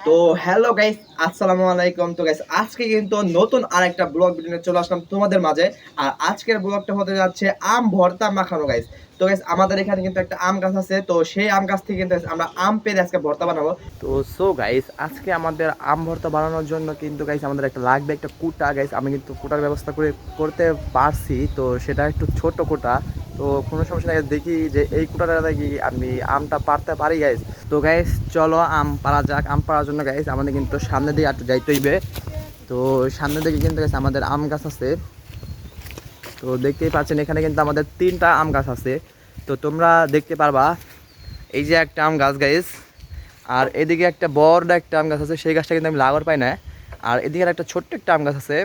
তো hello guys, আসসালামু আলাইকুম। তো গাইস আজকে কিন্তু নতুন আরেকটা ব্লগ ভিডিও নিয়ে চলে আসলাম তোমাদের মাঝে। আর আজকের ব্লগটা হতে যাচ্ছে আম ভর্তা মাখানো গাইস। তো গাইস আমাদের এখানে কিন্তু একটা আম গাছ আছে, তো সেই আম গাছ থেকে কিন্তু আমরা আম পেড়ে আজকে ভর্তা বানাবো। তো গাইস আজকে আমাদের আম ভর্তা বানানোর জন্য কিন্তু গাইস আমাদের একটা লাগবে একটা কুটা গাইস। আমি কিন্তু কুটার ব্যবস্থা করতে পারছি, তো সেটা একটু ছোট কুটা। তো কোনো সমস্যা নাই, দেখি যে এই কুটাটা দেখি আমি আমটা পারতে পারি গাইস। তো গাইস চলো আম পাড়া যাক। আম পাড়ার জন্য গাইস আমাদের কিন্তু সামনে দিকে একটু যাইতে হইবে। তো সামনে দিকে কিন্তু গাইস আমাদের আম গাছ আছে। তো দেখতেই পাচ্ছেন এখানে কিন্তু আমাদের 3টা আম গাছ আছে। তো তোমরা দেখতে পারবা এই যে একটা আম গাছ গাইস, আর এদিকে একটা বড় একটা আম গাছ আছে, সেই গাছটা কিন্তু আমি লাগার পাই না। আর এদিকে একটা ছোট্ট একটা আম গাছ আছে।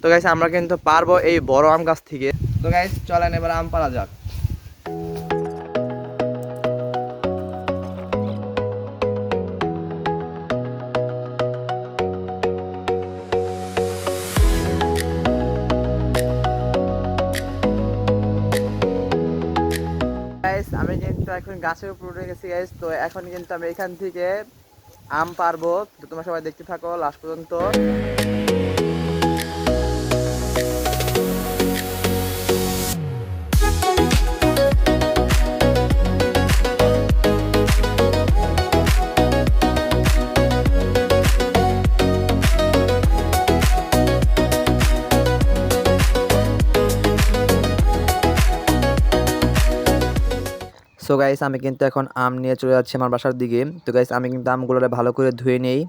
তো গাইস আমরা কিন্তু পারবো এই বড় আম গাছ থেকে। তো গাইস চলেন এবার আম পাড়া যাক। গাইস আমি কিন্তু এখন গাছের উপর উঠে গেছি গাইস। তো এখন কিন্তু আমি এখান থেকে আম পারবো। তো তোমরা সবাই দেখতে থাকো লাস্ট পর্যন্ত। সো গাইস আমি কিন্তু এখন আম নিয়ে চলে যাচ্ছি আমার বাসার দিকে। তো গাইস আমি কিন্তু আমগুলো ভালো করে ধুয়ে নেই।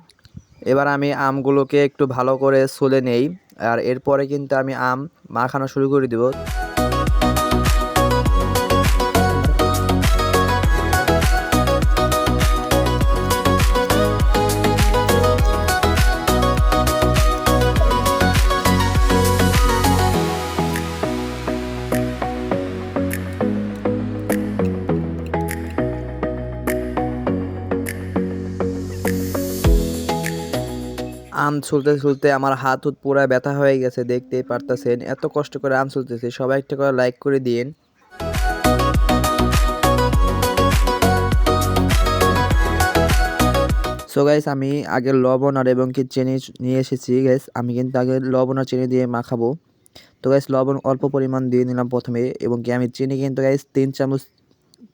এবার আমি আমগুলোকে একটু ভালো করে ছুলে নেই। আর এরপরে কিন্তু আমি আম মাখানো শুরু করে দিব। আম ছুলতে ছুলতে আমার হাত পুরো ব্যথা হয়ে গেছে, দেখতেই পারতেছেন। এত কষ্ট করে আম ছুলতেছি, সবাই একটা করে লাইক করে দিন। সো গাইস আমি আগে লবণ আর এবং কি চিনি নিয়ে এসেছি গাইস। আমি কিন্তু আগে লবণ আর চিনি দিয়ে মাখাবো। তো গাইস লবণ অল্প পরিমাণ দিয়ে নিলাম প্রথমে, এবং কি আমি চিনি কিন্তু গাইস 3 চামচ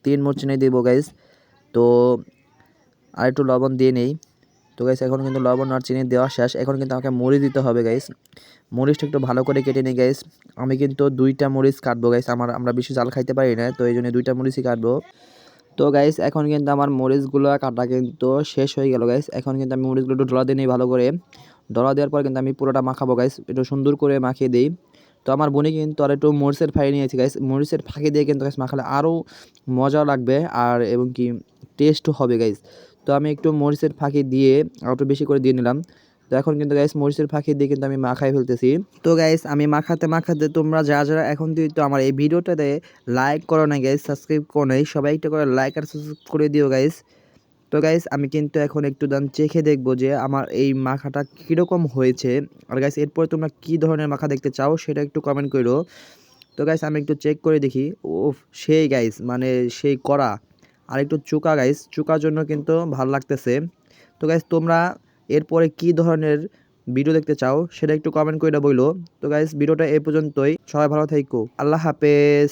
3 মুঠ চিনি দিব গাইস। তো আর একটু লবণ দিয়ে নেই। তো গাইস এখন কিন্তু লবণ আর চিনি দেওয়া শেষ। এখন কিন্তু আমাকে মরিচ দিতে হবে গাইস। মরিচটা একটু ভালো করে কেটে নিই গাইস। আমি কিন্তু 2টা মরিচ কাটবো গাইস। আমরা বেশি ঝাল খাইতে পারি না, তো এই জন্য 2টা মরিচই কাটবো। তো গাইস এখন কিন্তু আমার মরিচগুলো কাটা কিন্তু শেষ হয়ে গেল গাইস। এখন কিন্তু আমি মরিচগুলো একটু ডলা দিয়ে নিই ভালো করে। ডলা দেওয়ার পর কিন্তু আমি পুরোটা মাখাবো গাইস, একটু সুন্দর করে মাখিয়ে দিই। তো আমার বোনে কিন্তু আর একটু মরিচের ফাঁকি নিয়েছি গাইস। মরিচের ফাঁকি দিয়ে কিন্তু গাইস মাখালে আরও মজা লাগবে, আর এবং কি টেস্টও হবে গাইস। তো আমি একটু মরিচের ফাঁকি দিয়ে আর একটু বেশি করে দিয়ে নিলাম। তো এখন কিন্তু গাইস মরিচের ফাঁকি দিয়ে কিন্তু আমি মাখাই ফেলতেছি। তো গাইস আমি মাখাতে মাখাতে তোমরা যারা যারা এখন তো আমার এই ভিডিওটাতে লাইক করো না গাইস, সাবস্ক্রাইব করো নাই, সবাই একটা করে লাইক আর সাবস্ক্রাইব করে দিও গাইস। তো গাইস আমি কিন্তু এখন একটু দাম চেখে দেখবো যে আমার এই মাখাটা কীরকম হয়েছে। আর গাইস এরপরে তোমরা কী ধরনের মাখা দেখতে চাও সেটা একটু কমেন্ট করো। তো গাইস আমি একটু চেক করে দেখি। ওফ সেই গাইস, মানে সেই কড়া আর একটু চুকা গাইস, চুকার জন্য কিন্তু ভালো লাগতেছে। তো গাইস তোমরা এরপরে কী ধরনের ভিডিও দেখতে চাও সেটা একটু কমেন্ট করে বইলো। তো গাইস ভিডিওটা এই পর্যন্তই, সবাই ভালো থাকো, আল্লাহ হাফেজ।